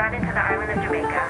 departed to the island of Jamaica.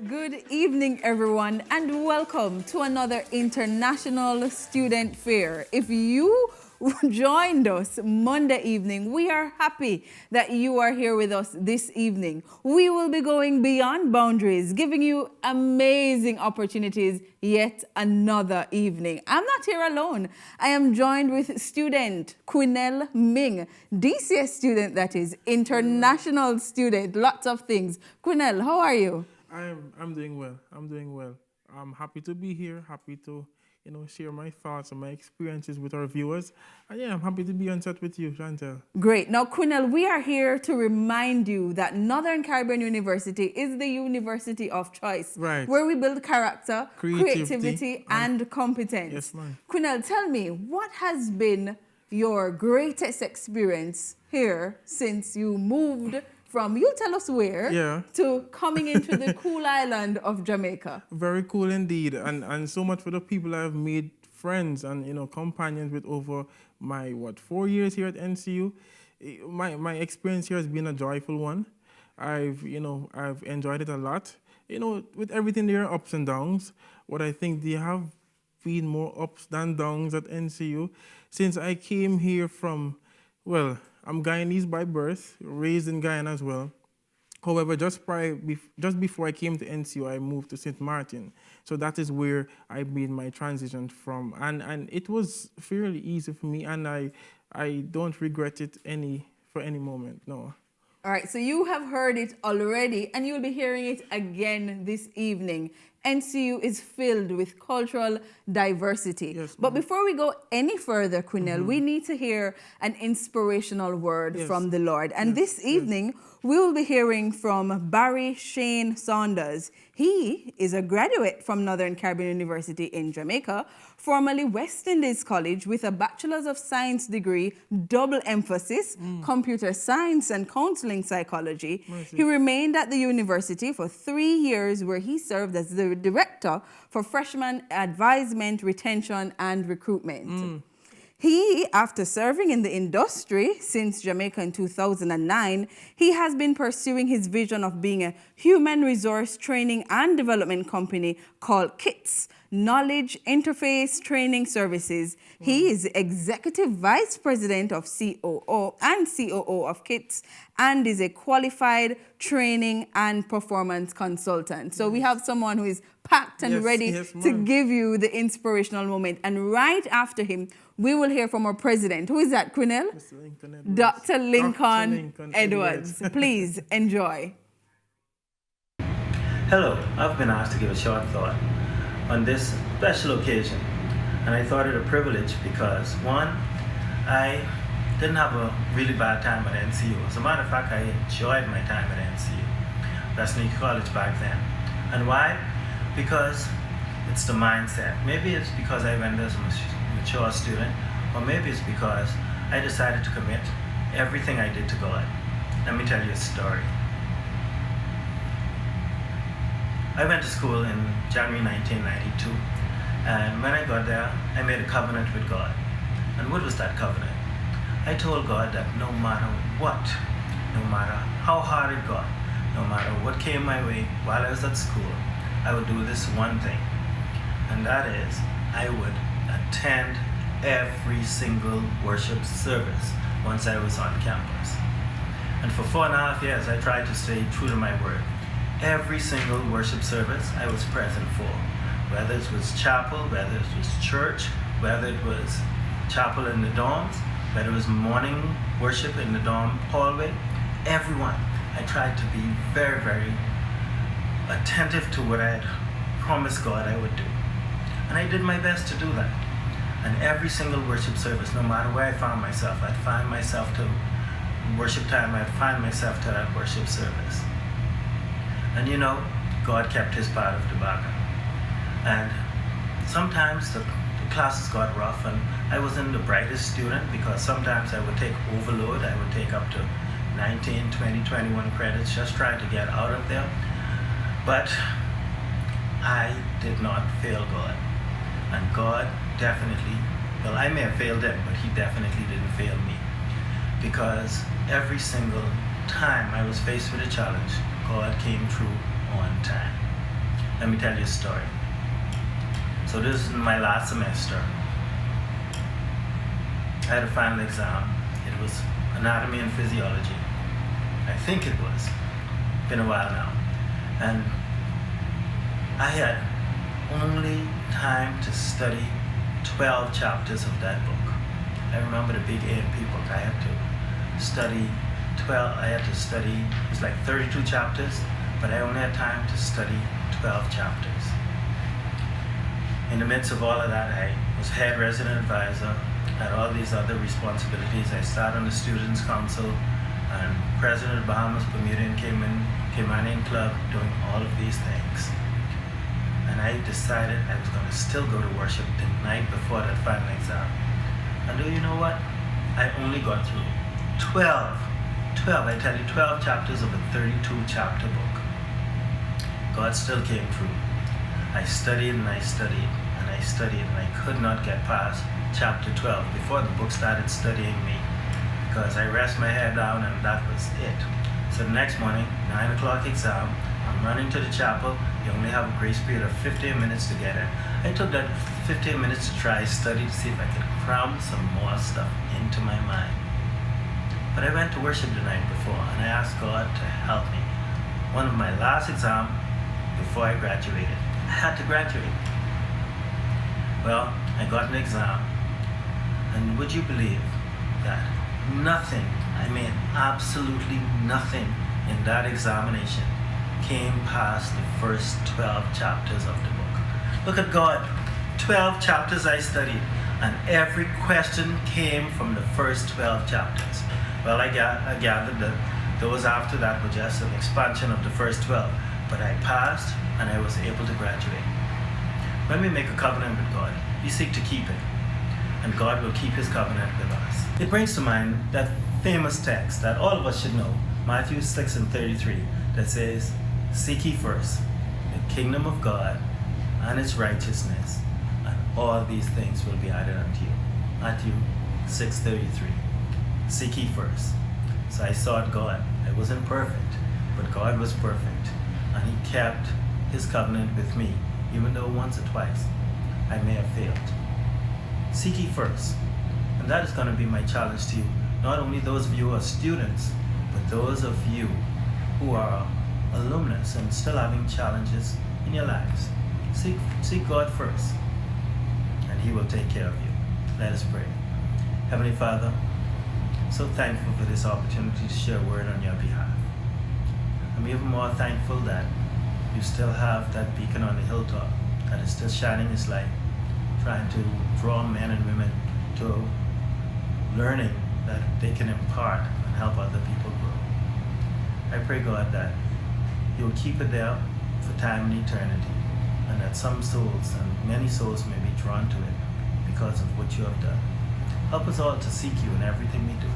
Good evening, everyone, and welcome to another International Student Fair. If you joined us Monday evening, we are happy that you are here with us this evening. We will be going beyond boundaries, giving you amazing opportunities yet another evening. I'm not here alone. I am joined with student 𝗧𝗏𝐿 Ming, DCS student, that is, international student, lots of things. 𝗧𝗏𝐿, how are you? I'm doing well. I'm happy to be here, happy to, share my thoughts and my experiences with our viewers. And yeah, I'm happy to be on set with you, Chantel. Great. Now, 𝗧𝗏𝐿, we are here to remind you that Northern Caribbean University is the university of choice. Right. Where we build character, creativity and competence. Yes, ma'am. 𝗧𝗏𝐿, tell me, what has been your greatest experience here since you moved from, you tell us where, to coming into the cool island of Jamaica? Very cool indeed. And so much for the people I've made friends and, companions with over my, 4 years here at NCU. My experience here has been a joyful one. I've enjoyed it a lot. With everything there are ups and downs. What I think there have been more ups than downs at NCU. Since I came here from, I'm Guyanese by birth, raised in Guyana as well. However, just before I came to NCU, I moved to St. Martin. So that is where I made my transition from. And it was fairly easy for me, and I don't regret it for any moment, no. All right, so you have heard it already, and you'll be hearing it again this evening. NCU is filled with cultural diversity. Yes, but before we go any further, 𝗧𝗏𝐿, we need to hear an inspirational word from the Lord. And this evening, we will be hearing from Barry Shane Saunders. He is a graduate from Northern Caribbean University in Jamaica, formerly West Indies College, with a Bachelor's of Science degree, double emphasis, computer science and counseling psychology. He remained at the university for 3 years, where he served as the director for freshman advisement, retention, and recruitment. He, after serving in the industry since Jamaica in 2009, he has been pursuing his vision of being a human resource training and development company called 𝐬𝐻, Knowledge Interface Training Services. He is Executive Vice President of COO and COO of 𝐬𝐻 and is a qualified training and performance consultant. So we have someone who is packed and ready to give you the inspirational moment. And right after him, we will hear from our president. Who is that, 𝗧𝗏𝐿? Dr. Lincoln Edwards. Please enjoy. Hello, I've been asked to give a short thought on this special occasion, and I thought it a privilege because, one, I didn't have a really bad time at NCU. As a matter of fact, I enjoyed my time at NCU. That's Nika College back then. And why? Because it's the mindset. Maybe it's because I went as a mature student, or maybe it's because I decided to commit everything I did to God. Let me tell you a story. I went to school in January 1992, and when I got there, I made a covenant with God. And what was that covenant? I told God that no matter what, no matter how hard it got, no matter what came my way while I was at school, I would do this one thing, and that is I would attend every single worship service once I was on campus. And for 4.5 years, I tried to stay true to my word. Every single worship service I was present for, whether it was chapel, whether it was church, whether it was chapel in the dorms, whether it was morning worship in the dorm hallway, everyone. I tried to be very, very attentive to what I had promised God I would do. And I did my best to do that. And every single worship service, no matter where I found myself, I'd find myself to worship time, I'd find myself to that worship service. And you know, God kept his part of the bargain. And sometimes the classes got rough, and I wasn't the brightest student because sometimes I would take overload. I would take up to 19, 20, 21 credits just trying to get out of there. But I did not fail God. And God definitely, well, I may have failed him, but he definitely didn't fail me. Because every single time I was faced with a challenge, God came through on time. Let me tell you a story. So this is my last semester. I had a final exam. It was anatomy and physiology. I think it was. Been a while now. And I had only time to study 12 chapters of that book. I remember the big A&P book. I had to study 12, it was like 32 chapters, but I only had time to study 12 chapters. In the midst of all of that, I was head resident advisor, had all these other responsibilities. I sat on the Students' Council and president of Bahamas Bermudian Caymanian Club, doing all of these things. And I decided I was going to still go to worship the night before that final exam. And do you know what? I only got through 12, I tell you, 12 chapters of a 32 chapter book. God still came through. I studied and I studied and I studied, and I could not get past chapter 12 before the book started studying me, because I rest my head down and that was it. So the next morning, 9 o'clock exam, I'm running to the chapel. You only have a grace period of 15 minutes to get in. I took that 15 minutes to try study to see if I could cram some more stuff into my mind. But I went to worship the night before and I asked God to help me. One of my last exams before I graduated. I had to graduate. Well, I got an exam, and would you believe that nothing, I mean absolutely nothing in that examination came past the first 12 chapters of the book. Look at God. 12 chapters I studied, and every question came from the first 12 chapters. Well, I gathered that those after that were just an expansion of the first 12, but I passed and I was able to graduate. When we make a covenant with God, we seek to keep it, and God will keep his covenant with us. It brings to mind that famous text that all of us should know, Matthew 6:33, that says, "Seek ye first the kingdom of God and its righteousness, and all these things will be added unto you." Matthew 6:33. Seek ye first. So I sought God. I wasn't perfect, but God was perfect, and he kept his covenant with me, even though once or twice I may have failed. Seek ye first. And that is going to be my challenge to you, not only those of you who are students, but those of you who are alumnus and still having challenges in your lives. Seek God first, and he will take care of you. Let us pray. Heavenly Father, so thankful for this opportunity to share a word on your behalf. I'm even more thankful that you still have that beacon on the hilltop that is still shining its light, trying to draw men and women to learning that they can impart and help other people grow. I pray, God, that you'll keep it there for time and eternity, and that some souls and many souls may be drawn to it because of what you have done. Help us all to seek you in everything we do.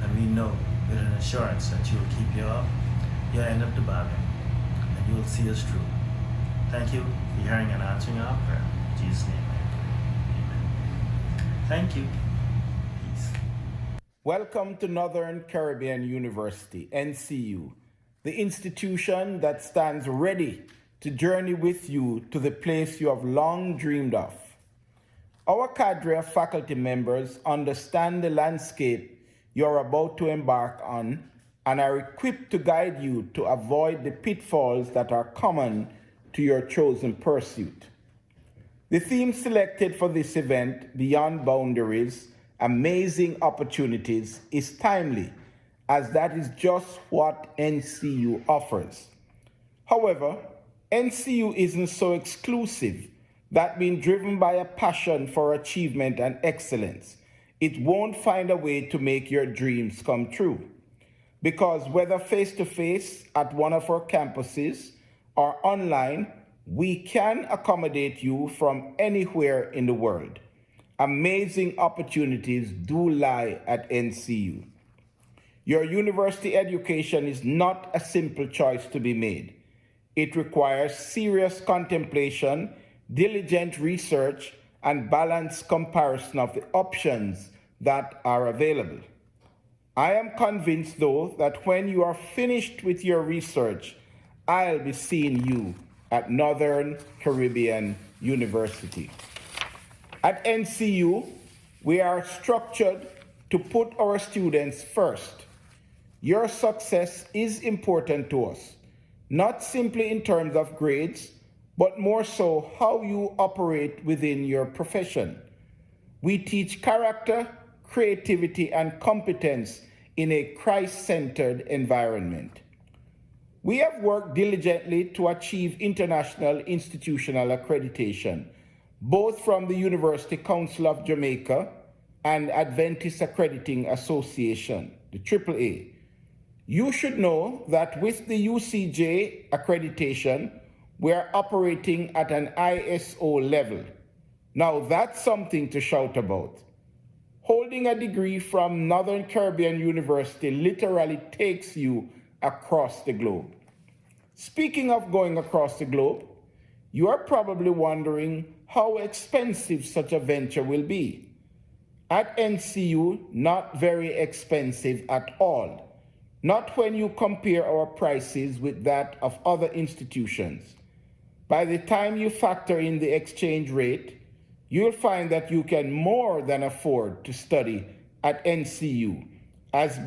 And we know with an assurance that you will keep your end of the bargain, and you will see us through. Thank you for hearing and answering our prayer. In Jesus' name I pray. Amen. Thank you. Peace. Welcome to Northern Caribbean University, NCU, the institution that stands ready to journey with you to the place you have long dreamed of. Our cadre of faculty members understand the landscape you're about to embark on and are equipped to guide you to avoid the pitfalls that are common to your chosen pursuit. The theme selected for this event, Beyond Boundaries, Amazing Opportunities, is timely, as that is just what NCU offers. However, NCU isn't so exclusive that being driven by a passion for achievement and excellence, it won't find a way to make your dreams come true. because whether face-to-face at one of our campuses or online, we can accommodate you from anywhere in the world. Amazing opportunities do lie at NCU. Your university education is not a simple choice to be made. It requires serious contemplation, diligent research, and balanced comparison of the options that are available. I am convinced, though, that when you are finished with your research, I'll be seeing you at Northern Caribbean University. At NCU, we are structured to put our students first. Your success is important to us, not simply in terms of grades, but more so how you operate within your profession. We teach character, creativity, and competence in a Christ-centered environment. We have worked diligently to achieve international institutional accreditation, both from the University Council of Jamaica and Adventist Accrediting Association, the AAA. You should know that with the UCJ accreditation, we are operating at an ISO level. Now that's something to shout about. Holding a degree from Northern Caribbean University literally takes you across the globe. Speaking of going across the globe, you are probably wondering how expensive such a venture will be. At NCU, not very expensive at all. Not when you compare our prices with that of other institutions. By the time you factor in the exchange rate, you'll find that you can more than afford to study at NCU, as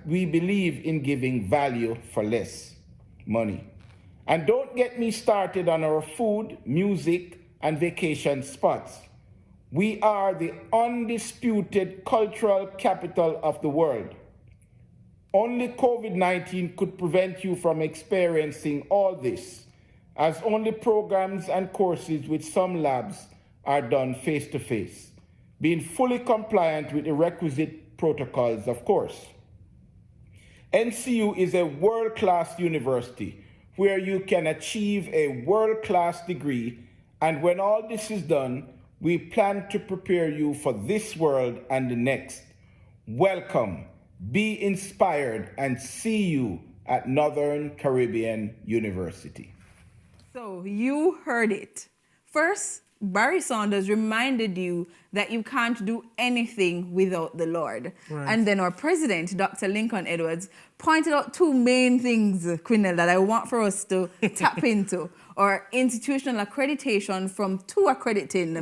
we believe in giving value for less money. And don't get me started on our food, music, and vacation spots. We are the undisputed cultural capital of the world. Only COVID-19 could prevent you from experiencing all this, as only programs and courses with some labs are done face-to-face, being fully compliant with the requisite protocols, of course. NCU is a world-class university where you can achieve a world-class degree, and when all this is done, we plan to prepare you for this world and the next. Welcome, be inspired, and see you at Northern Caribbean University. So you heard it. First, Barry Saunders reminded you that you can't do anything without the Lord. Right. And then our president, Dr. Lincoln Edwards, pointed out two main things, Quinnell, that I want for us to tap into. Our institutional accreditation from two accrediting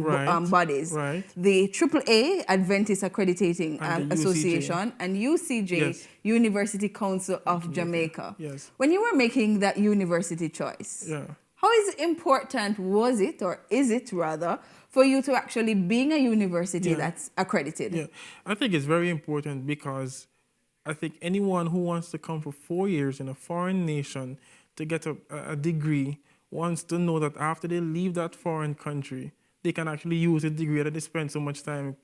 bodies. Right. The AAA, Adventist Accrediting And the Association, and UCJ, Yes. University Council of Jamaica. Yes. When you were making that university choice, Yeah. how is important was it, or is it rather, for you to actually being a university that's accredited? Yeah, I think it's very important because I think anyone who wants to come for 4 years in a foreign nation to get a degree wants to know that after they leave that foreign country, they can actually use a degree that they spend so much time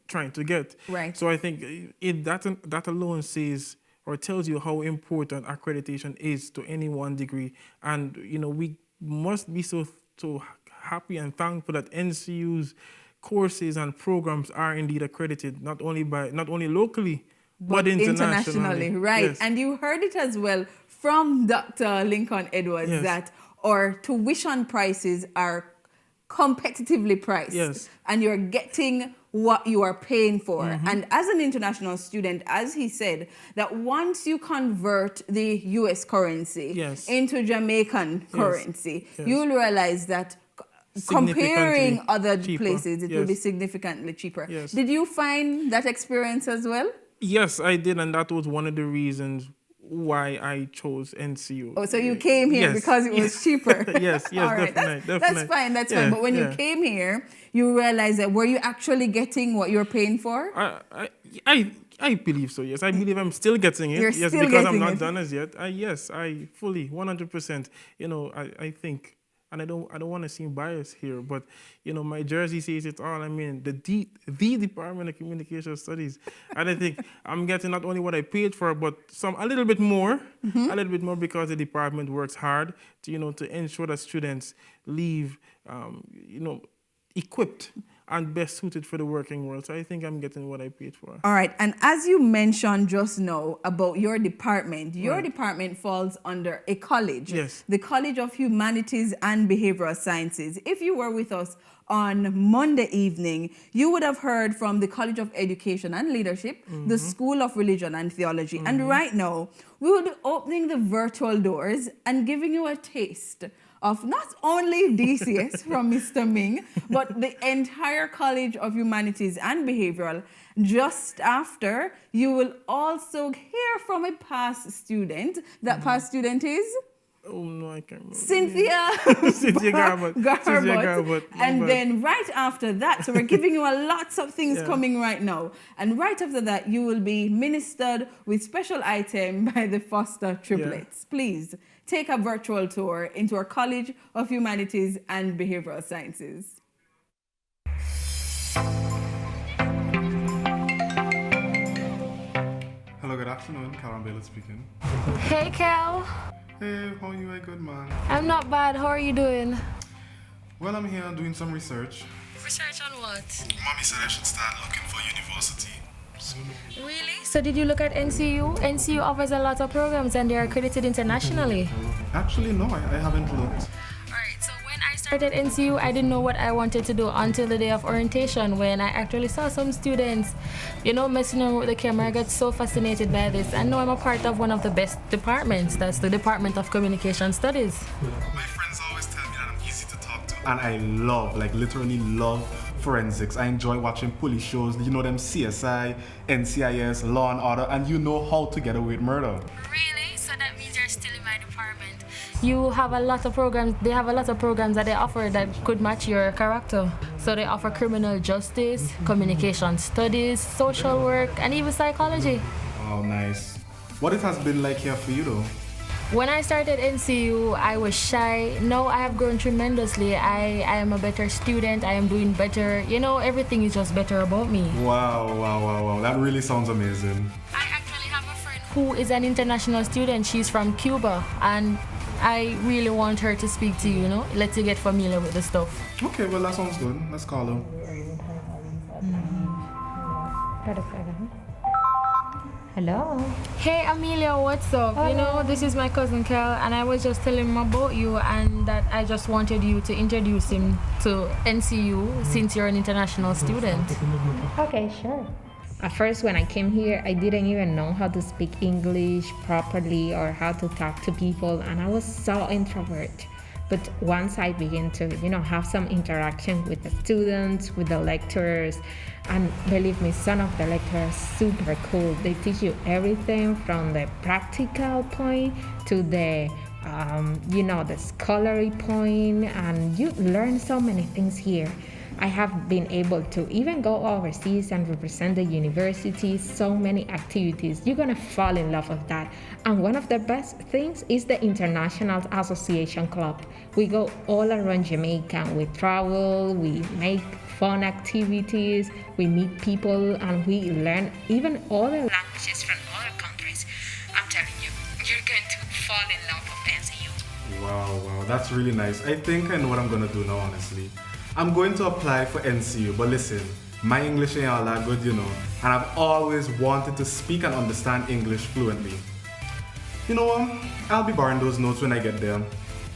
trying to get. Right. So I think that alone says or tells you how important accreditation is to any one degree. And, you know, we must be so happy and thankful that NCU's courses and programs are indeed accredited, not only locally, but internationally. Right. Yes. And you heard it as well from Dr. Lincoln Edwards that our tuition prices are competitively priced. Yes. And you're getting what you are paying for. And as an international student, as he said, that once you convert the US currency into Jamaican currency, you'll realize that comparing other cheaper. places, it will be significantly cheaper. Yes. Did you find that experience as well? Yes, I did, and that was one of the reasons why I chose NCU. Oh, so you came here because it was cheaper. Yes, All right, definitely. That's fine. Fine. But when you came here, you realized that were you actually getting what you're paying for? I believe so, yes. I believe I'm still getting it. You're yes, still because getting I'm not it. done as yet. Yes, I fully, 100%. You know, I think and I don't want to seem biased here, but my jersey says it all. I mean, the Department of Communication Studies, and I think I'm getting not only what I paid for, but a little bit more, because the department works hard to ensure that students leave, equipped and best suited for the working world. So I think I'm getting what I paid for. All right. And as you mentioned just now about your department, your department falls under a college. Yes. The College of Humanities and Behavioral Sciences. If you were with us on Monday evening, you would have heard from the College of Education and Leadership, the School of Religion and Theology. And right now, we will be opening the virtual doors and giving you a taste of not only DCS from Mr. Ming, but the entire College of Humanities and Behavioral. Just after, you will also hear from a past student. That past student is? Oh, no, I can't remember. Cynthia Garbut. And then right after that, so we're giving you lots of things coming right now. And right after that, you will be ministered with special item by the Foster triplets. Please take a virtual tour into our College of Humanities and Behavioral Sciences. Hello, good afternoon. 𝐂𝐨𝐴 speaking. Hey, Cal. Hey, how are you? Good man. I'm not bad. How are you doing? Well, I'm here doing some research. Research on what? Mommy said I should start looking for university. Really? So did you look at NCU? NCU offers a lot of programs and they are accredited internationally. Actually, no, I haven't looked. Alright, so when I started NCU, I didn't know what I wanted to do until the day of orientation when I actually saw some students, messing around with the camera. I got so fascinated by this. And now I'm a part of one of the best departments. That's the Department of Communication Studies. My friends always tell me that I'm easy to talk to. And I literally love forensics. I enjoy watching police shows, them CSI, NCIS, Law and Order, and you know how to get away with murder. Really? So that means you're still in my department. You have a lot of programs, they have a lot of programs that they offer that could match your character. So they offer criminal justice, communication studies, social work, and even psychology. Oh, nice. What it has been like here for you though? When I started NCU, I was shy. Now I have grown tremendously. I am a better student. I am doing better. Everything is just better about me. Wow. That really sounds amazing. I actually have a friend who is an international student. She's from Cuba. And I really want her to speak to you, let you get familiar with the stuff. Okay, well, that sounds good. Let's call her. Hello. Hey Amelia, what's up? This is my cousin Kel, and I was just telling him about you and that I just wanted you to introduce him to NCU since you're an international student. Okay, sure. At first, when I came here, I didn't even know how to speak English properly or how to talk to people, and I was so introvert. But once I began to, have some interaction with the students, with the lecturers, and believe me, some of the lecturers are super cool. They teach you everything from the practical point to the, the scholarly point, and you learn so many things here. I have been able to even go overseas and represent the university, so many activities. You're gonna fall in love with that. And one of the best things is the International Association Club. We go all around Jamaica, we travel, we make fun activities, we meet people, and we learn even other languages from other countries. I'm telling you, you're going to fall in love with NCU. Wow, that's really nice. I think I know what I'm gonna do now, honestly. I'm going to apply for NCU, but listen, my English ain't all that good, and I've always wanted to speak and understand English fluently. You know what? I'll be borrowing those notes when I get there.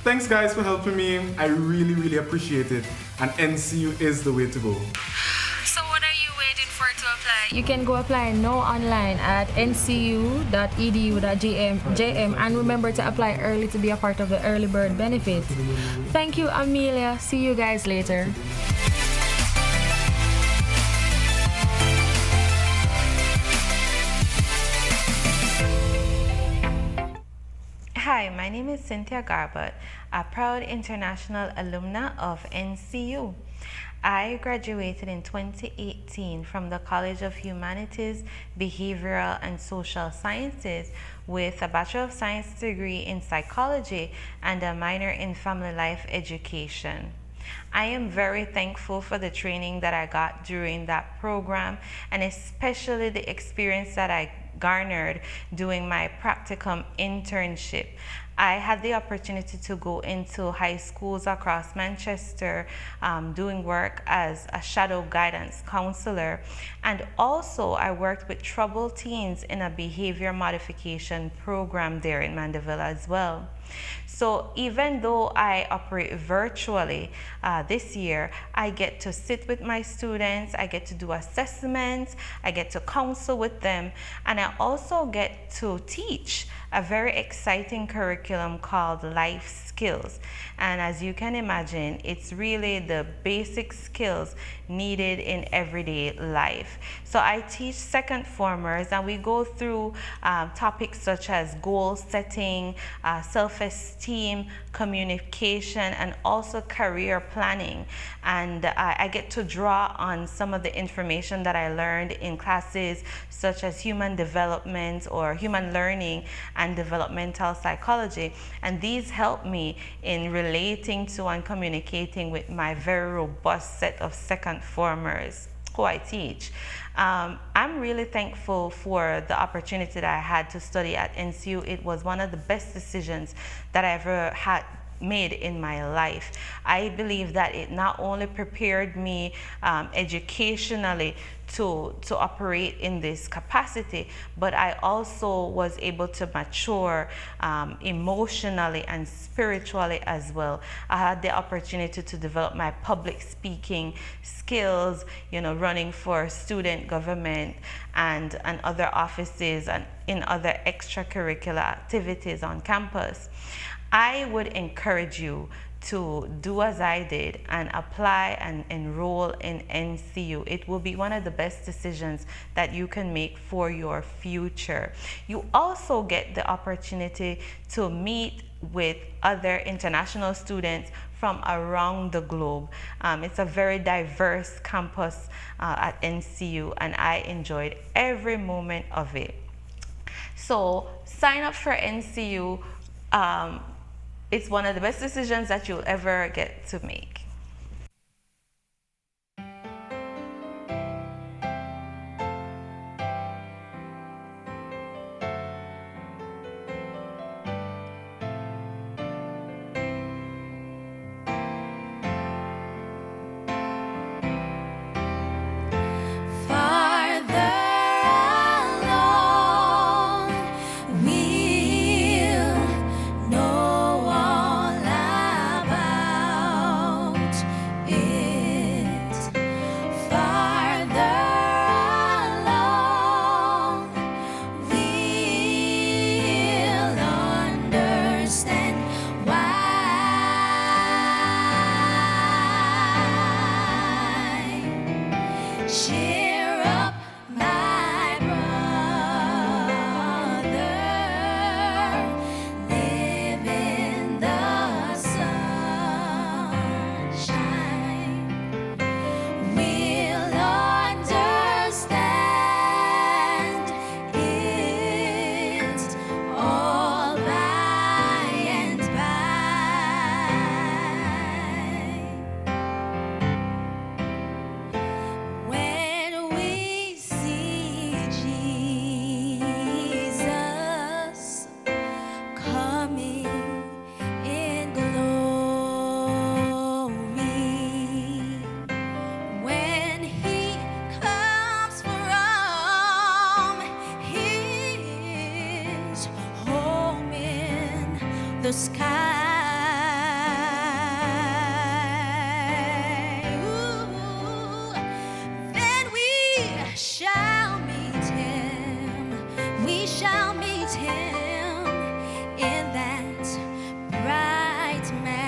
Thanks guys for helping me. I really appreciate it, and NCU is the way to go. So what are you waiting for to apply? You can go apply now online at ncu.edu.jm and remember to apply early to be a part of the early bird benefit. Thank you, Amelia. See you guys later. Hi, my name is Cynthia Garbutt, a proud international alumna of NCU. I graduated in 2018 from the College of Humanities, Behavioral and Social Sciences with a Bachelor of Science degree in Psychology and a minor in Family Life Education. I am very thankful for the training that I got during that program, and especially the experience that I garnered doing my practicum internship. I had the opportunity to go into high schools across Manchester doing work as a shadow guidance counselor, and also I worked with troubled teens in a behavior modification program there in Mandeville as well. So even though I operate virtually this year, I get to sit with my students, I get to do assessments, I get to counsel with them, and I also get to teach a very exciting curriculum called Life Skills. And as you can imagine, it's really the basic skills needed in everyday life. So I teach second formers, and we go through topics such as goal setting, self-esteem, communication, and also career planning. And I get to draw on some of the information that I learned in classes such as human development or human learning and developmental psychology. And these help me in relating to and communicating with my very robust set of second formers who I teach. I'm really thankful for the opportunity that I had to study at NCU. It was one of the best decisions that I ever had made in my life. I believe that it not only prepared me educationally to operate in this capacity, but I also was able to mature emotionally and spiritually as well. I had the opportunity to develop my public speaking skills, you know, running for student government and other offices and in other extracurricular activities on campus. I would encourage you to do as I did and apply and enroll in NCU. It will be one of the best decisions that you can make for your future. You also get the opportunity to meet with other international students from around the globe. It's a very diverse campus at NCU, and I enjoyed every moment of it. So sign up for NCU. It's one of the best decisions that you'll ever get to make. The sky. Ooh, then we shall meet him. We shall meet him in that bright mansion.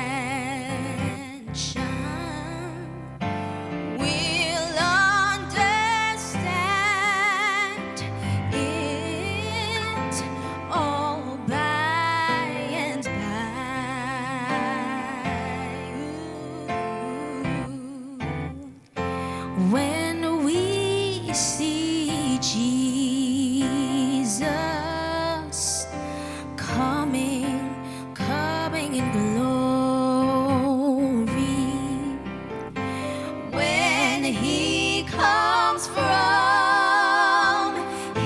We'll understand it all by in glory when he comes from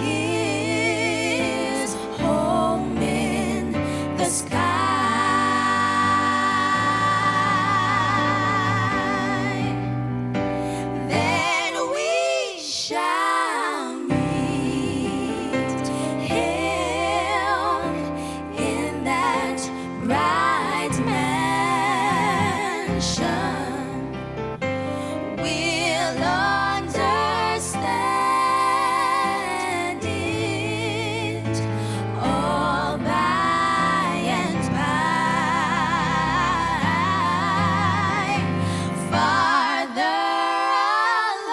his home in the sky. Then we shall meet him in that bright mansion. We'll understand it all by and by. Farther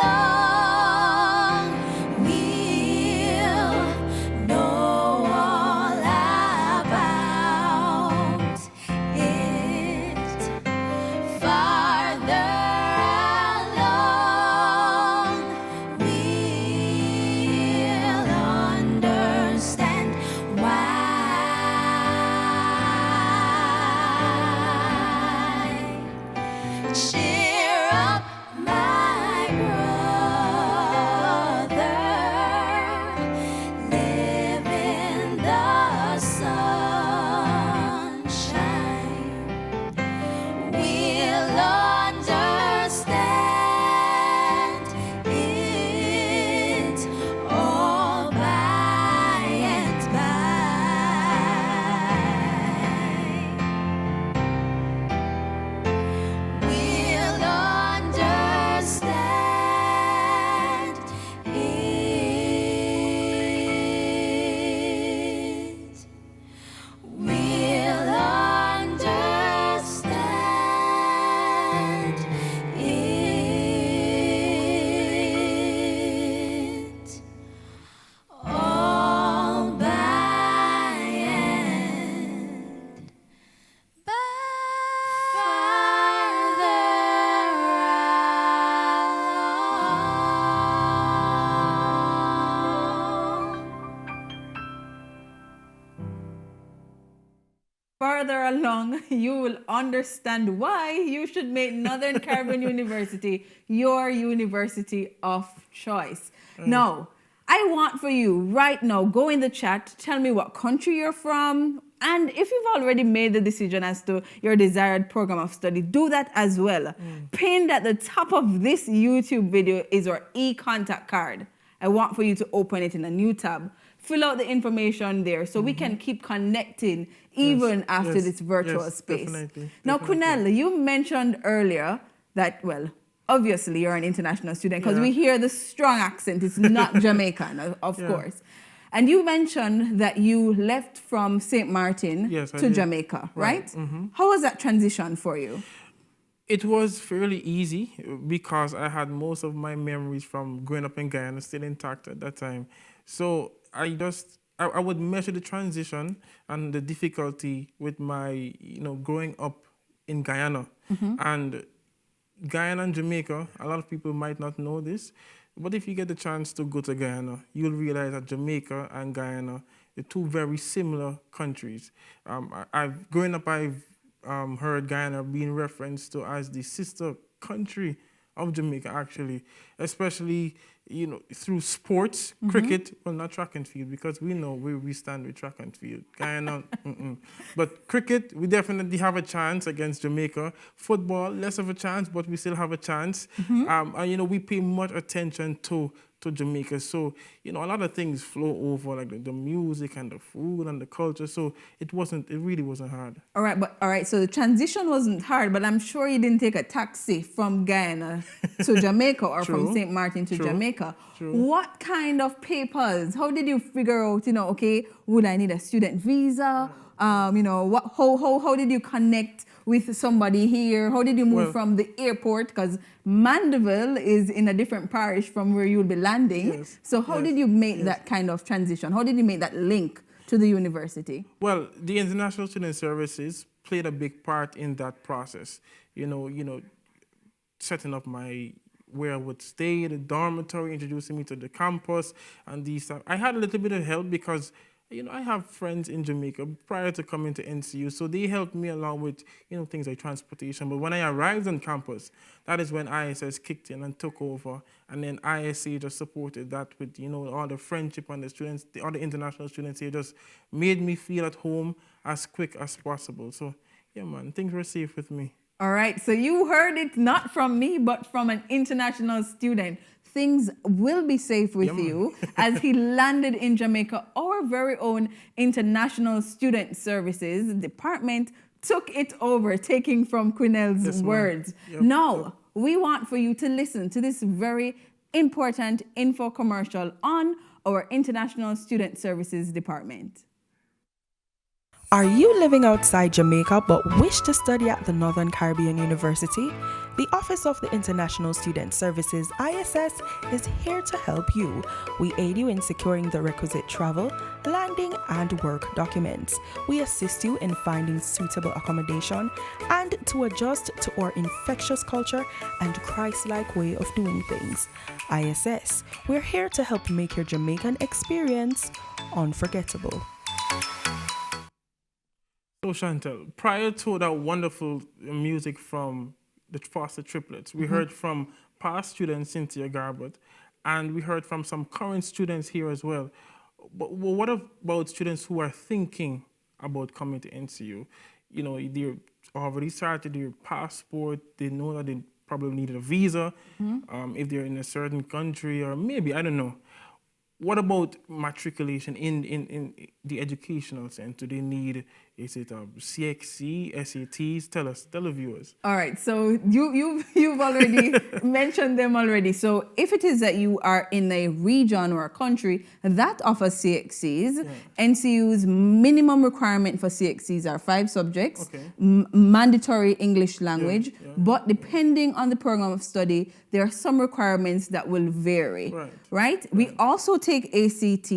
along, we'll know all about it. Farther along, we'll understand why. Cheer up, my brother, live in the sunshine. We'll understand it all by and by. We'll understand it. We'll understand it all by and by. Farther Further along, you will understand why you should make Northern Caribbean University your university of choice. Now, I want for you right now, go in the chat, tell me what country you're from, and if you've already made the decision as to your desired program of study, do that as well. Pinned at the top of this YouTube video is our e-contact card. I want for you to open it in a new tab. Fill out the information there so we can keep connecting even after yes, this virtual yes, space. definitely, Now, definitely. Kunal, you mentioned earlier that, well, obviously you're an international student because Yeah. we hear the strong accent. It's not Jamaican, of Yeah. course. And you mentioned that you left from St. Martin Yes, I to did. Jamaica, right? Right. How was that transition for you? It was fairly easy because I had most of my memories from growing up in Guyana still intact at that time. So I would measure the transition and the difficulty with my, growing up in Guyana. And Guyana and Jamaica, a lot of people might not know this, but if you get the chance to go to Guyana, you'll realize that Jamaica and Guyana are two very similar countries. Growing up, I've heard Guyana being referenced to as the sister country of Jamaica, actually, especially through sports, cricket, well, not track and field, because we know where we stand with track and field. Guyana, But cricket, we definitely have a chance against Jamaica. Football, less of a chance, but we still have a chance. And we pay much attention to Jamaica. So, a lot of things flow over, like the music and the food and the culture. So it really wasn't hard. All right, so the transition wasn't hard, but I'm sure you didn't take a taxi from Guyana to Jamaica or from St. Martin to Jamaica. True. What kind of papers? How did you figure out, okay, would I need a student visa? How did you connect with somebody here? How did you move from the airport? Because Mandeville is in a different parish from where you'll be landing. Yes. So how did you make that kind of transition? How did you make that link to the university? Well, the International Student Services played a big part in that process. Setting up where I would stay, the dormitory, introducing me to the campus and these stuff. I had a little bit of help because I have friends in Jamaica prior to coming to NCU, so they helped me along with, things like transportation. But when I arrived on campus, that is when ISS kicked in and took over, and then ISA just supported that with, all the friendship and the students, the other international students here just made me feel at home as quick as possible. So, yeah, man, things were safe with me. All right, so you heard it not from me, but from an international student. Things will be safe with you as he landed in Jamaica. Our very own International Student Services Department took it over, taking from 𝐤𝐴𝐻𝐿's words. Yep. Now, we want for you to listen to this very important info commercial on our International Student Services Department. Are you living outside Jamaica but wish to study at the Northern Caribbean University? The Office of the International Student Services, ISS, is here to help you. We aid you in securing the requisite travel, landing, and work documents. We assist you in finding suitable accommodation and to adjust to our infectious culture and Christ-like way of doing things. ISS, we're here to help make your Jamaican experience unforgettable. So Chantel, prior to that wonderful music from the Foster Triplets, we heard from past students, Cynthia Garbutt, and we heard from some current students here as well. But what about students who are thinking about coming to NCU? They're already started their passport, they know that they probably need a visa, if they're in a certain country, or maybe, I don't know. What about matriculation in the educational sense? Do they need, is it CXC, SATs? Tell the viewers. All right, so you've already mentioned them already. So if it is that you are in a region or a country that offers CXCs, NCU's minimum requirement for CXCs are 5 subjects, mandatory English language, but depending on the program of study, there are some requirements that will vary, right? We also take ACT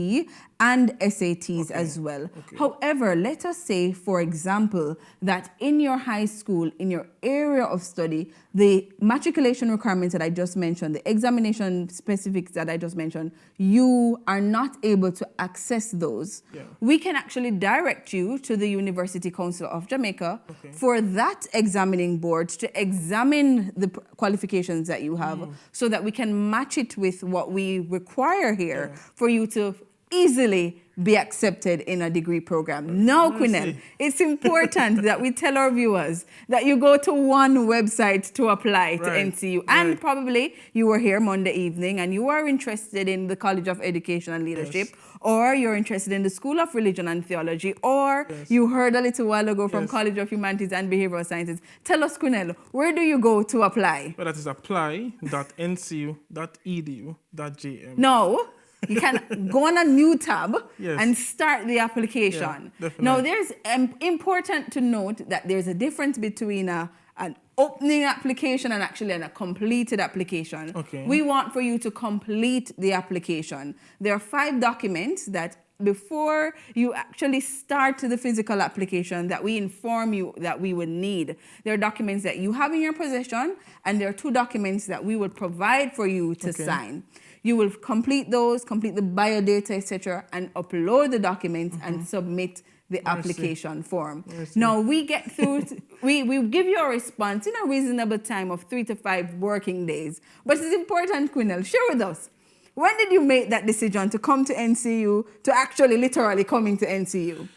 and SATs as well. However, let us say, for example, that in your high school, in your area of study, the matriculation requirements that I just mentioned, the examination specifics that I just mentioned, you are not able to access those. We can actually direct you to the University Council of Jamaica for that examining board to examine the qualifications that you have so that we can match it with what we require here for you to easily be accepted in a degree program. Now, 𝐤𝐴𝐻𝐿, it's important that we tell our viewers that you go to one website to apply to NCU. And probably you were here Monday evening and you are interested in the College of Education and Leadership, or you're interested in the School of Religion and Theology, or you heard a little while ago from College of Humanities and Behavioral Sciences. Tell us, 𝐤𝐴𝐻𝐿, where do you go to apply? Well, that is apply.ncu.edu.jm. No. You can go on a new tab and start the application. Now, there's important to note that there's a difference between an opening application and actually a completed application. We want for you to complete the application. There are 5 documents that before you actually start the physical application that we inform you that we would need. There are documents that you have in your possession, and there are 2 documents that we will provide for you to sign. You will complete those, complete the biodata, etc., and upload the documents and submit the application form. Now, we get through, we give you a response in a reasonable time of 3 to 5 working days. But it's important, 𝐤𝐴𝐻𝐿, share with us. When did you make that decision to come to NCU, to actually literally coming to NCU?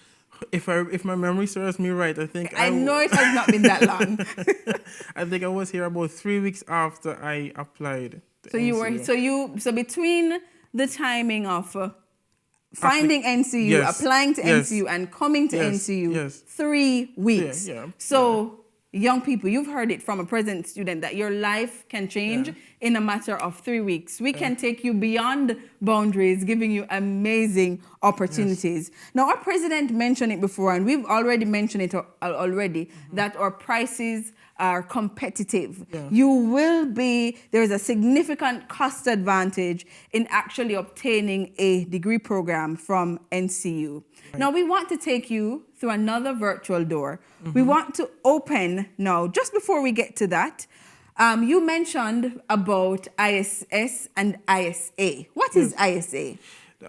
If my memory serves me right, I think I know it has not been that long. I think I was here about 3 weeks after I applied. So you were so between the timing of finding NCU, applying to NCU, and coming to NCU, 3 weeks. So young people, you've heard it from a present student that your life can change in a matter of 3 weeks. We can take you beyond boundaries, giving you amazing opportunities. Now, our president mentioned it before, and we've already mentioned it already, that our prices are competitive. There's a significant cost advantage in actually obtaining a degree program from NCU. Now, we want to take you through another virtual door. We want to open now, just before we get to that, you mentioned about ISS and ISA. What is ISA?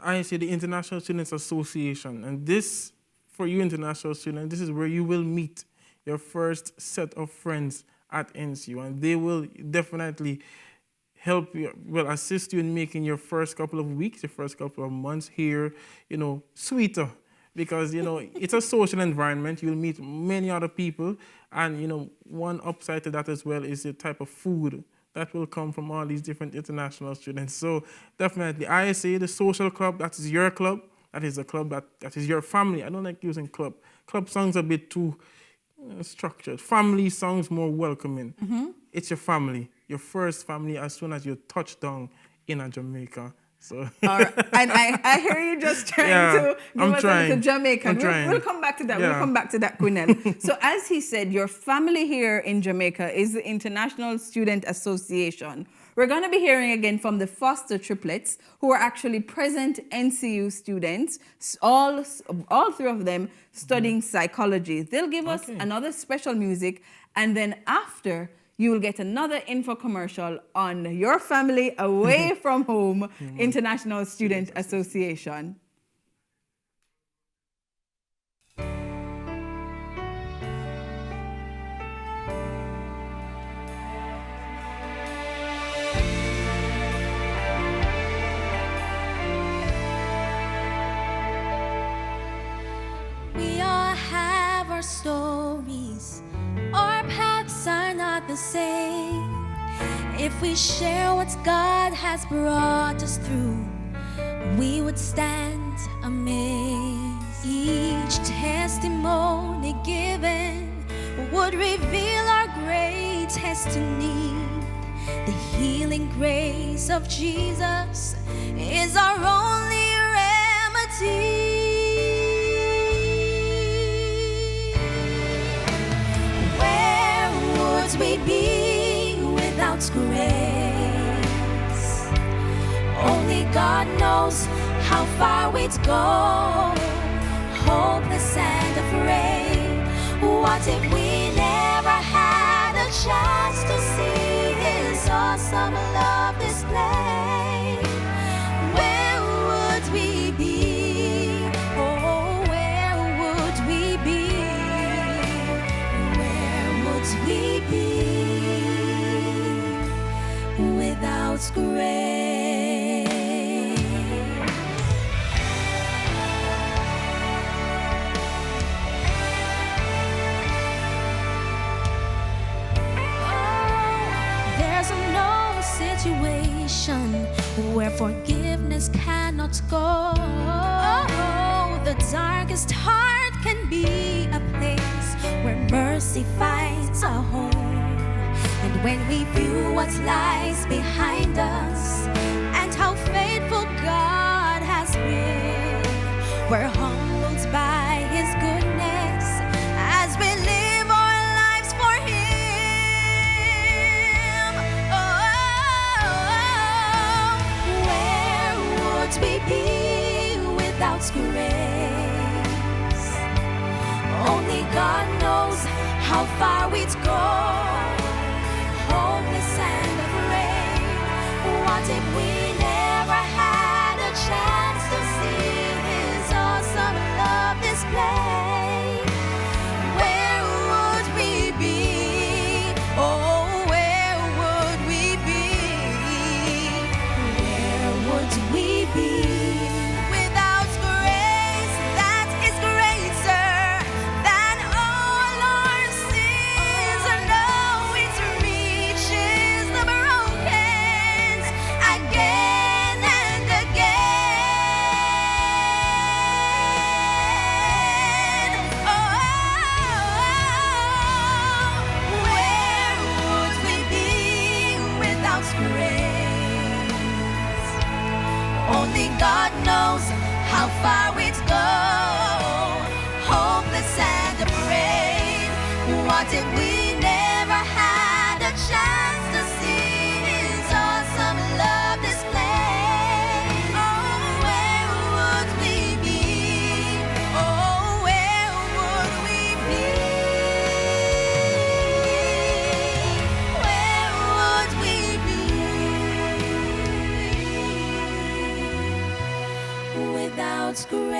ISA, the International Students Association, and this, for you international students, this is where you will meet your first set of friends at NCU, and they will definitely help you, well, assist you in making your first couple of weeks, your first couple of months here, you know, sweeter. Because, you know, it's a social environment. You'll meet many other people. And, you know, one upside to that as well is the type of food that will come from all these different international students. So definitely, ISA, the social club, that is your club. That is a club that is your family. I don't like using club. Club sounds a bit too structured. Family sounds more welcoming. It's your family, your first family as soon as you touch down in Jamaica. So. All right. And I hear you just trying to give us a little Jamaican. We'll come back to that. Yeah. We'll come back to that, 𝐭𝐶. So as he said, your family here in Jamaica is the International Student Association. We're going to be hearing again from the foster triplets who are actually present NCU students, all three of them studying psychology. They'll give us another special music, and then after, you will get another info commercial on your family away from home, International Student Association. We all have our stories. Our paths are not the same. If we share what God has brought us through, we would stand amazed. Each testimony given would reveal our greatest need. The healing grace of Jesus is our only remedy. We be without grace. Only God knows how far we'd go, hopeless and afraid. What if we never had a chance to see His awesome love display? Where would we be? Oh, where would we be? Where would we be without grace? There's no situation where forgiveness cannot go. The darkest heart can be a place where mercy finds a home. And when we view what lies behind us and how faithful God has been, we're humbled by His goodness as we live our lives for Him. Oh, where would we be without grace? Only God knows how far we'd go, hopeless and afraid. What if we never had a chance to see His awesome love display? Where would we be? Oh, where would we be? Where would we be without grace that is greater than all our sins? I know it reaches the broken again and again. Oh, where would we be without grace? Only God knows how far we'd go, hopeless and afraid. What if we never had a chance to see His awesome love display? Oh, where would we be? Oh, where would we be? Where would we be? God's grace.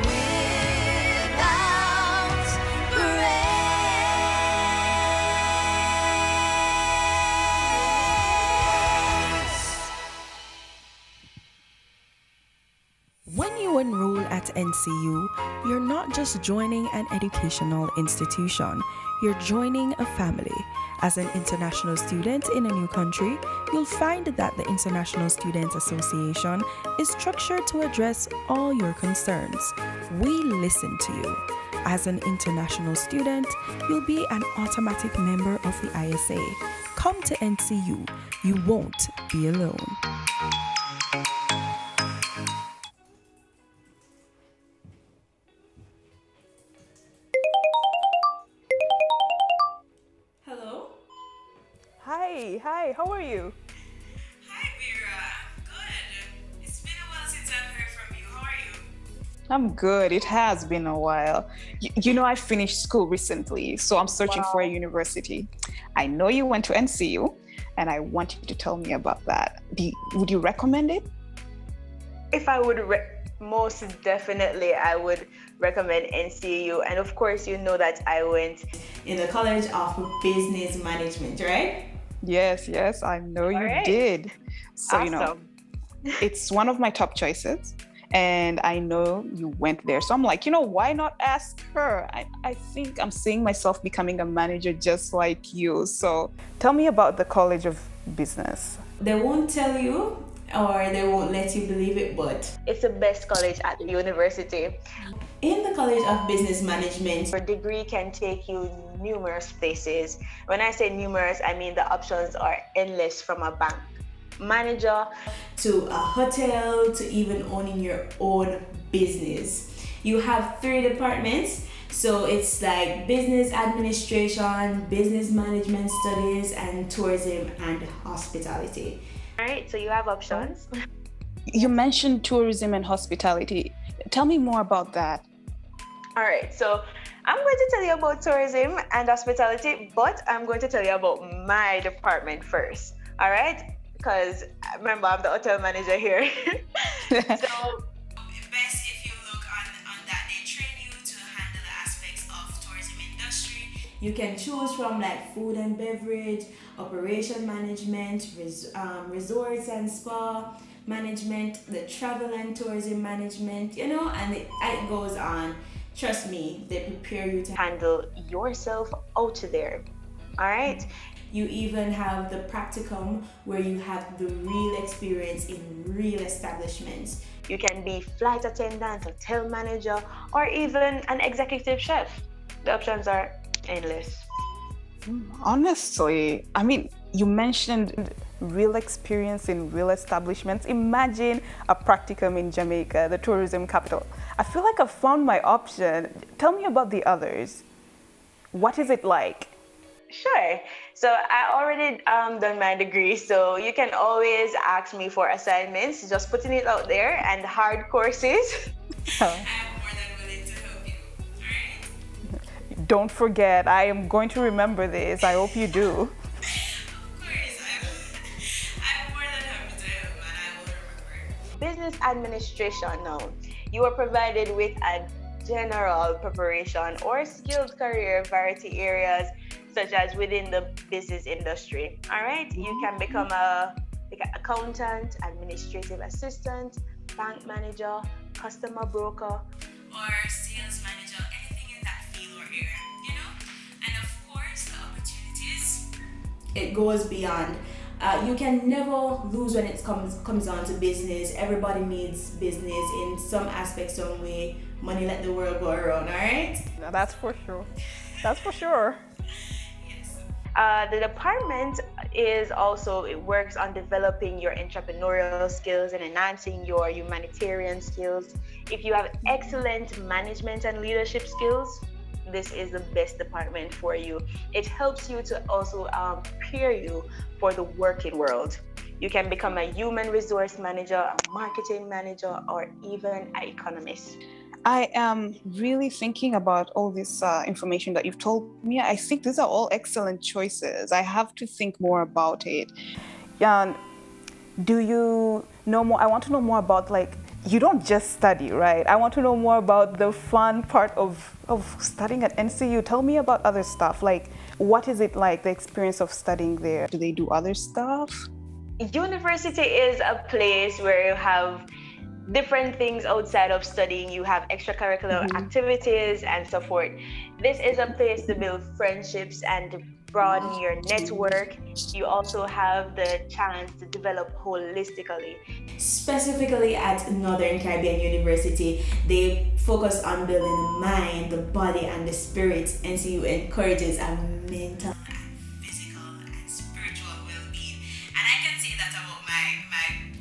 Without grace. When you enroll at NCU, you're not just joining an educational institution, you're joining a family. As an international student in a new country, you'll find that the International Students Association is structured to address all your concerns. We listen to you. As an international student, you'll be an automatic member of the ISA. Come to NCU. You won't be alone. Hello? Hi, how are you? Hi, Vera. Good. It's been a while since I've heard from you. How are you? I'm good. It has been a while. You know, I finished school recently, so I'm searching for a university. I know you went to NCU, and I want you to tell me about that. Would you recommend it? If I would, most definitely, I would recommend NCU. And of course, you know that I went In the College of Business Management, right? Yes, I know you did. So, you know, awesome. it's one of my top choices. And I know you went there. So I'm like, you know, why not ask her? I think I'm seeing myself becoming a manager just like you. So tell me about the College of Business. They won't tell you or they won't let you believe it, but It's the best college at the university. in the College of Business Management, Your degree can take you numerous places. When I say numerous, I mean the options are endless, from a bank manager to a hotel, to even owning your own business. You have 3 departments. So it's like business administration, business management studies, and tourism and hospitality. All right, so you have options. You mentioned tourism and hospitality. Tell me more about that. All right, so I'm going to tell you about tourism and hospitality, but I'm going to tell you about my department first. All right, because remember, I'm the hotel manager here. So Best if you look on that, they train you to handle the aspects of tourism industry. You can choose from like food and beverage, operation management, resorts and spa management, the travel and tourism management, you know, and it goes on. Trust me, they prepare you to handle yourself out there. All right. You even have the practicum where you have the real experience in real establishments. You can be flight attendant, hotel manager, or even an executive chef. The options are endless. Honestly, I mean, you mentioned real experience in real establishments. Imagine a practicum in Jamaica, the tourism capital. I feel like I've found my option. Tell me about the others. What is it like? Sure. So I already done my degree, so you can always ask me for assignments, just putting it out there, and hard courses. I'm more than willing to help you, all right? Don't forget, I am going to remember this. I hope you do. Of course, I'm more than happy to help, and I will remember. Business administration now. You are provided with a general preparation or skilled career variety areas such as within the business industry. All right, you can become a accountant, administrative assistant, bank manager, customer broker, or sales manager, anything in that field or area, you know? And of course, the opportunities. It goes beyond. You can never lose when it comes on to business. Everybody needs business in some aspect, some way. Money let the world go around, all right? That's for sure. That's for sure. The department works on developing your entrepreneurial skills and enhancing your humanitarian skills. If you have excellent management and leadership skills, this is the best department for you. It helps you to also prepare you for the working world. You can become a human resource manager, a marketing manager, or even an economist. I am really thinking about all this information that you've told me. I think these are all excellent choices. I have to think more about it. And do you know more? I want to know more about, like, you don't just study, right? I want to know more about the fun part of studying at NCU. Tell me about other stuff. Like, what is it like, the experience of studying there? Do they do other stuff? University is a place where you have different things outside of studying. You have extracurricular activities and so forth. This is a place to build friendships and to broaden your network. You also have the chance to develop holistically. Specifically at Northern Caribbean University, they focus on building the mind, the body, and the spirit. NCU encourages a mental and physical and spiritual well-being. And I can say that about my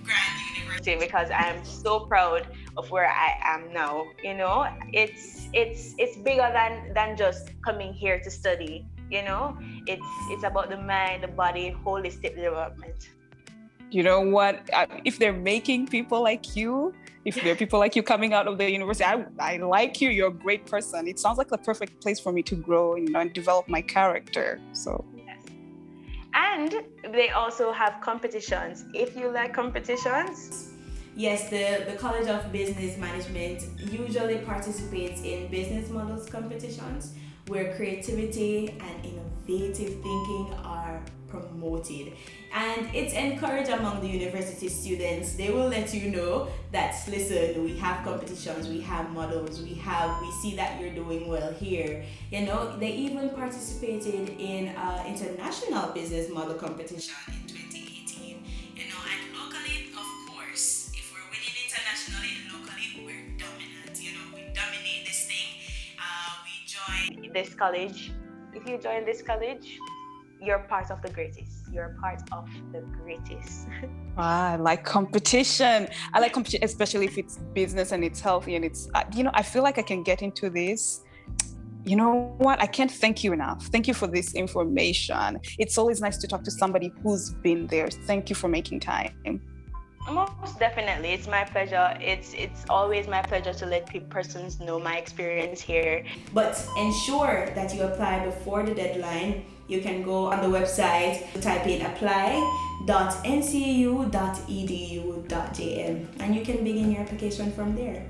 grand university because I am so proud of where I am now. You know, it's bigger than just coming here to study. You know, it's about the mind, the body, holistic development. You know what? If they're making people like you, if there are people like you coming out of the university, I like you. You're a great person. It sounds like the perfect place for me to grow, you know, and develop my character. So. Yes. And they also have competitions. If you like competitions. Yes, the College of Business Management usually participates in business models competitions where creativity and innovative thinking are promoted. And it's encouraged among the university students. They will let you know that, listen, we have competitions, we have models, we see that you're doing well here. You know, they even participated in international business model competition in 2018. You know, and locally, of course, if we're winning internationally, locally, we're dominant. You know, we dominate this thing. We join this college. If you join this college, you're part of the greatest. You're part of the greatest. I like competition. I like competition, especially if it's business and it's healthy and it's, you know, I feel like I can get into this. You know what? I can't thank you enough. Thank you for this information. It's always nice to talk to somebody who's been there. Thank you for making time. Most definitely. It's my pleasure. It's always my pleasure to let persons know my experience here. But ensure that you apply before the deadline. You can go on the website, type in apply.ncu.edu.jm, and you can begin your application from there.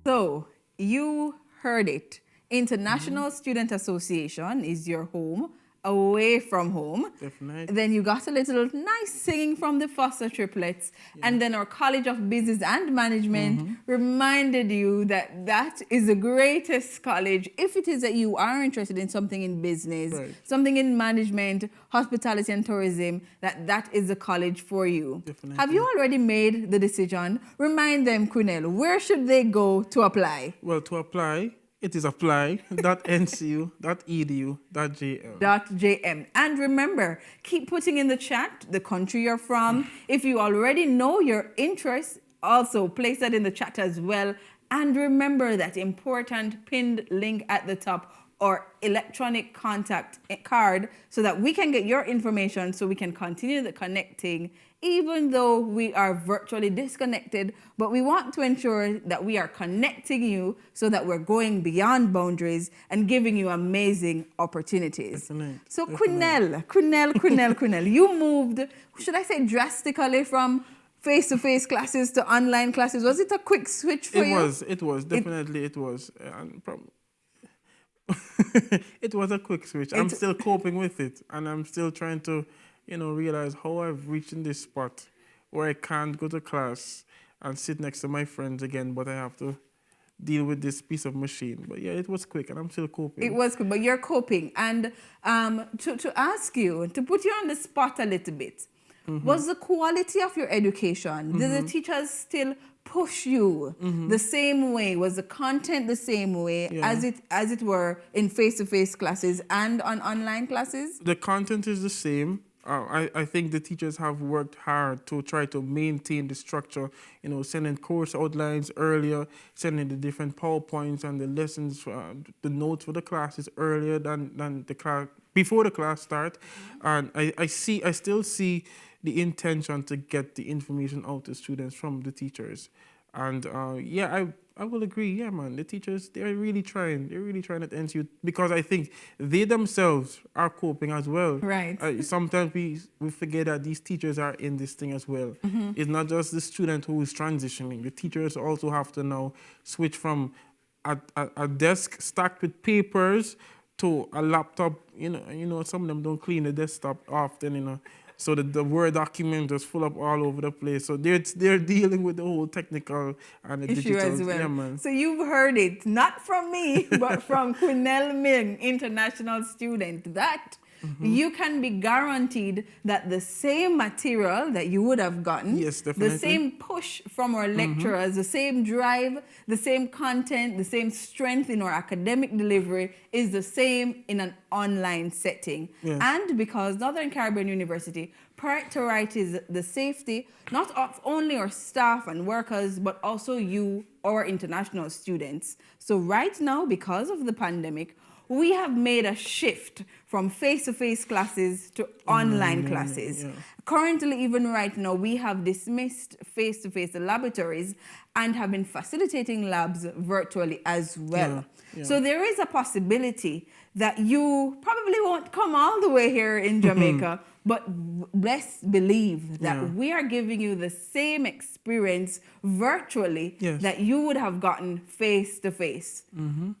So, you heard it. International Student Association is your home, away from home. Definitely. Then you got a little nice singing from the Foster triplets. Yeah. And then our College of Business and Management reminded you that that is the greatest college. If it is that you are interested in something in business, something in management, hospitality and tourism, that is the college for you. Definitely. Have you already made the decision? Remind them, Quinnell, where should they go to apply? Well, to apply, it is apply.ncu.edu.jm. And remember, keep putting in the chat the country you're from. If you already know your interests, also place that in the chat as well. And remember that important pinned link at the top or electronic contact card so that we can get your information so we can continue the connecting even though we are virtually disconnected, but we want to ensure that we are connecting you so that we're going beyond boundaries and giving you amazing opportunities. Definitely. So Quinnell, you moved, should I say drastically, from face-to-face classes to online classes. Was it a quick switch for you? It was, definitely it was. It was a quick switch. I'm still coping with it, and I'm still trying to realize how I've reached in this spot where I can't go to class and sit next to my friends again, but I have to deal with this piece of machine. But yeah, it was quick, and I'm still coping. It was quick, but you're coping. And to ask you, to put you on the spot a little bit, was the quality of your education, did the teachers still push you the same way? Was the content the same way as it were in face-to-face classes and on online classes? The content is the same. I think the teachers have worked hard to try to maintain the structure, sending course outlines earlier, sending the different PowerPoints and the lessons, the notes for the classes earlier than the class, before the class start. And I still see the intention to get the information out to students from the teachers. And I will agree, yeah, man. The teachers, they're really trying. They're really trying at NCU because I think they themselves are coping as well. Right. Sometimes we forget that these teachers are in this thing as well. It's not just the student who is transitioning. The teachers also have to now switch from a desk stacked with papers to a laptop. Some of them don't clean the desktop often, So the Word document is full up all over the place. So they're dealing with the whole technical and the issue digital. as well. Yeah, man. So you've heard it, not from me, but from 𝐴 international student, that you can be guaranteed that the same material that you would have gotten, yes, definitely, the same push from our lecturers, the same drive, the same content, the same strength in our academic delivery is the same in an online setting. Yes. And because Northern Caribbean University prioritizes the safety not of only our staff and workers, but also you, our international students. So right now, because of the pandemic, we have made a shift from face-to-face classes to online classes. Yeah. Currently, even right now, we have dismissed face-to-face laboratories and have been facilitating labs virtually as well. Yeah. So there is a possibility that you probably won't come all the way here in Jamaica, but best believe that we are giving you the same experience virtually that you would have gotten face-to-face.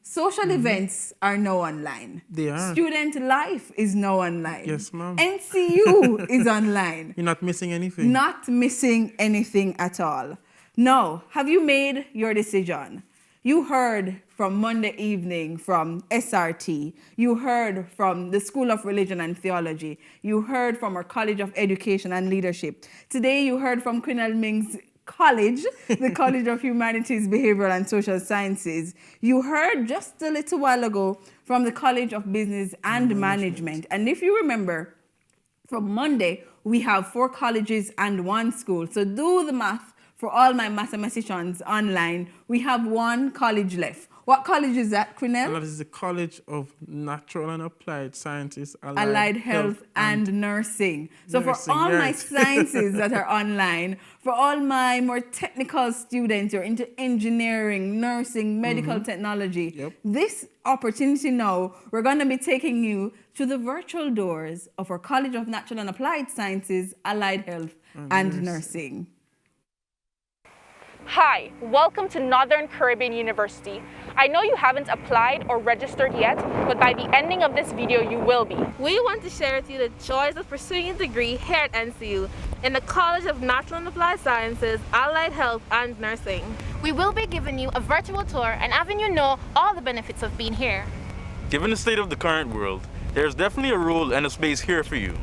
Social events are now online. They are. Student life is now online. Yes, ma'am. NCU is online. You're not missing anything. Not missing anything at all. Now, have you made your decision? You heard from Monday evening from SRT. You heard from the School of Religion and Theology. You heard from our College of Education and Leadership. Today you heard from 𝐶𝐵 College, the College of Humanities, Behavioral and Social Sciences. You heard just a little while ago from the College of Business and Management. And if you remember, from Monday, we have 4 colleges and 1 school. So do the math. For all my mathematicians online, we have 1 college left. What college is that, 𝐶𝐵? That is the College of Natural and Applied Sciences, Allied Health and Nursing. So for all my sciences that are online, for all my more technical students who are into engineering, nursing, medical technology, this opportunity now, we're going to be taking you to the virtual doors of our College of Natural and Applied Sciences, Allied Health and Nursing. Hi, welcome to Northern Caribbean University. I know you haven't applied or registered yet, but by the ending of this video, you will be. We want to share with you the joys of pursuing a degree here at NCU in the College of Natural and Applied Sciences, Allied Health and Nursing. We will be giving you a virtual tour and having you know all the benefits of being here. Given the state of the current world, there's definitely a role and a space here for you.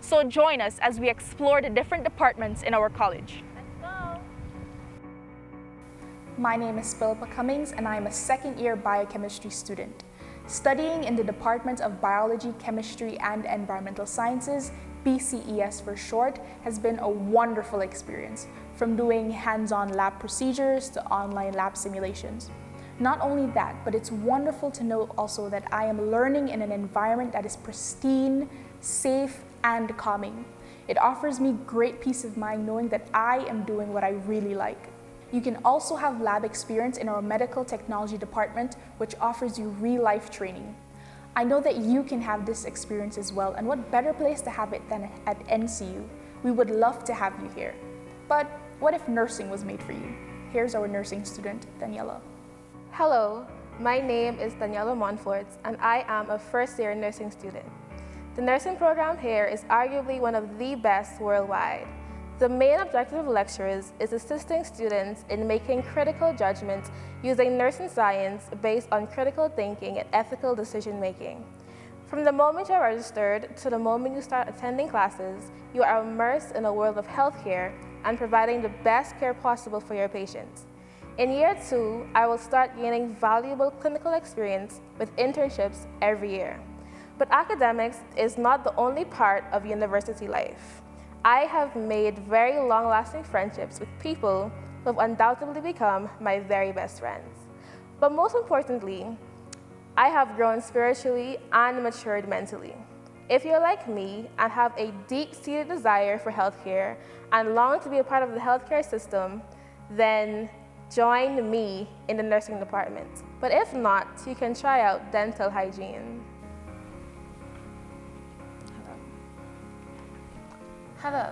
So join us as we explore the different departments in our college. My name is Philippa Cummings and I am a second-year biochemistry student. Studying in the Department of Biology, Chemistry and Environmental Sciences, BCES for short, has been a wonderful experience, from doing hands-on lab procedures to online lab simulations. Not only that, but it's wonderful to know also that I am learning in an environment that is pristine, safe and calming. It offers me great peace of mind knowing that I am doing what I really like. You can also have lab experience in our medical technology department, which offers you real-life training. I know that you can have this experience as well, and what better place to have it than at NCU? We would love to have you here. But what if nursing was made for you? Here's our nursing student, Daniela. Hello, my name is Daniela Montfort, and I am a first-year nursing student. The nursing program here is arguably one of the best worldwide. The main objective of lecturers is assisting students in making critical judgments using nursing science based on critical thinking and ethical decision-making. From the moment you're registered to the moment you start attending classes, you are immersed in a world of healthcare and providing the best care possible for your patients. In year 2, I will start gaining valuable clinical experience with internships every year. But academics is not the only part of university life. I have made very long-lasting friendships with people who have undoubtedly become my very best friends. But most importantly, I have grown spiritually and matured mentally. If you're like me and have a deep-seated desire for healthcare and long to be a part of the healthcare system, then join me in the nursing department. But if not, you can try out dental hygiene. Hello,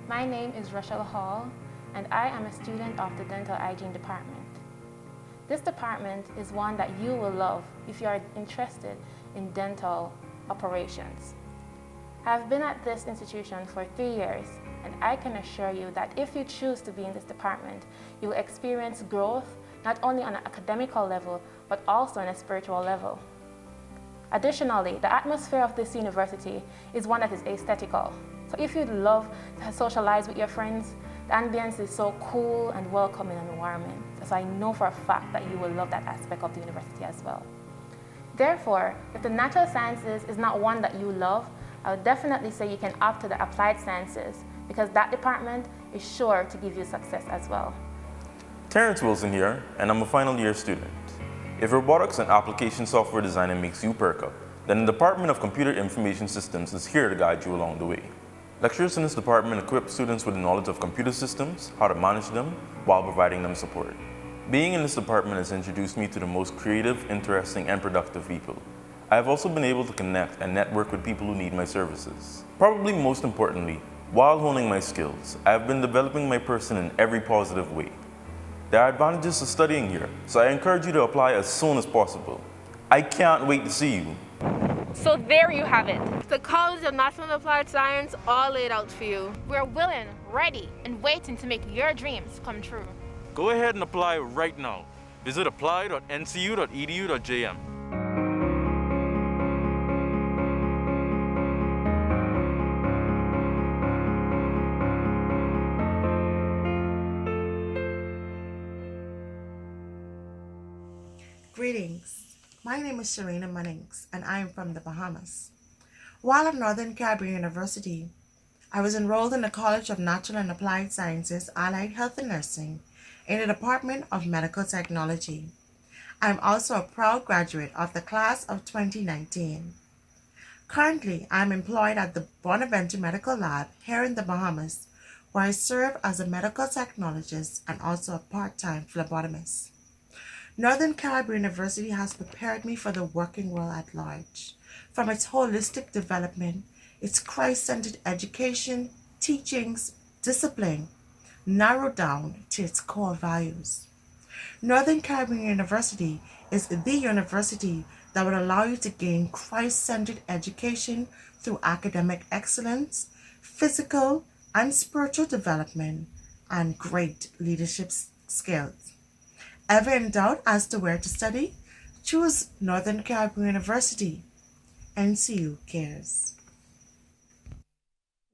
my name is Rochelle Hall, and I am a student of the dental hygiene department. This department is one that you will love if you are interested in dental operations. I've been at this institution for 3 years, and I can assure you that if you choose to be in this department, you will experience growth not only on an academical level, but also on a spiritual level. Additionally, the atmosphere of this university is one that is aesthetical. So if you'd love to socialize with your friends, the ambience is so cool and welcoming and warming. So I know for a fact that you will love that aspect of the university as well. Therefore, if the natural sciences is not one that you love, I would definitely say you can opt to the applied sciences because that department is sure to give you success as well. Terrence Wilson here, and I'm a final year student. If robotics and application software design makes you perk up, then the Department of Computer Information Systems is here to guide you along the way. Lecturers in this department equip students with the knowledge of computer systems, how to manage them, while providing them support. Being in this department has introduced me to the most creative, interesting, and productive people. I have also been able to connect and network with people who need my services. Probably most importantly, while honing my skills, I have been developing my person in every positive way. There are advantages to studying here, so I encourage you to apply as soon as possible. I can't wait to see you. So there you have it. The College of Natural and Applied Science all laid out for you. We're willing, ready, and waiting to make your dreams come true. Go ahead and apply right now. Visit apply.ncu.edu.jm. Greetings. My name is Sharina Munnings, and I am from the Bahamas. While at Northern Caribbean University, I was enrolled in the College of Natural and Applied Sciences, Allied Health and Nursing in the Department of Medical Technology. I am also a proud graduate of the class of 2019. Currently, I am employed at the Bonaventure Medical Lab here in the Bahamas, where I serve as a medical technologist and also a part-time phlebotomist. Northern Caribbean University has prepared me for the working world at large, from its holistic development, its Christ-centered education, teachings, discipline, narrowed down to its core values. Northern Caribbean University is the university that would allow you to gain Christ-centered education through academic excellence, physical and spiritual development, and great leadership skills. Ever in doubt as to where to study? Choose Northern Caribbean University. NCU cares.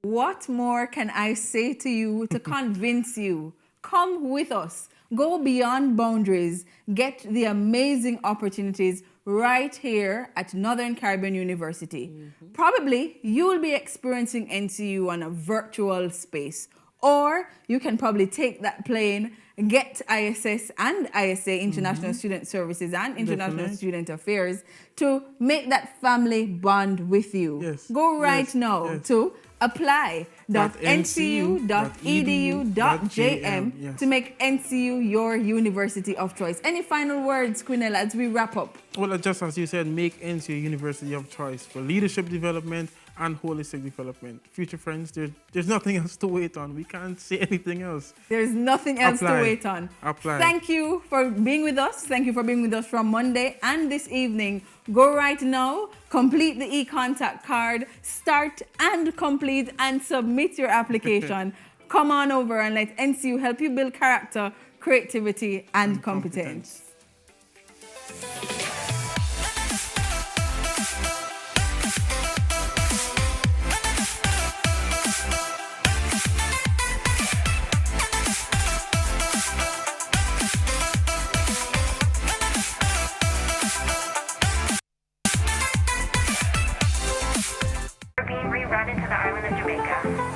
What more can I say to you to convince you? Come with us. Go beyond boundaries. Get the amazing opportunities right here at Northern Caribbean University. Probably you will be experiencing NCU on a virtual space, or you can probably take that plane, get ISS and ISA, International Student Services and International Student Affairs, to make that family bond with you. Yes. Go right now to apply.ncu.edu.jm to make NCU your university of choice. Any final words, Quinnell, as we wrap up? Well, just as you said, make NCU a university of choice for leadership development and holistic development. Future friends, there's nothing else to wait on. We can't say anything else. There's nothing else to wait on. Apply. Thank you for being with us. Thank you for being with us from Monday and this evening. Go right now, complete the e-contact card, start and complete and submit your application. Come on over and let NCU help you build character, creativity, and competence. Jamaica.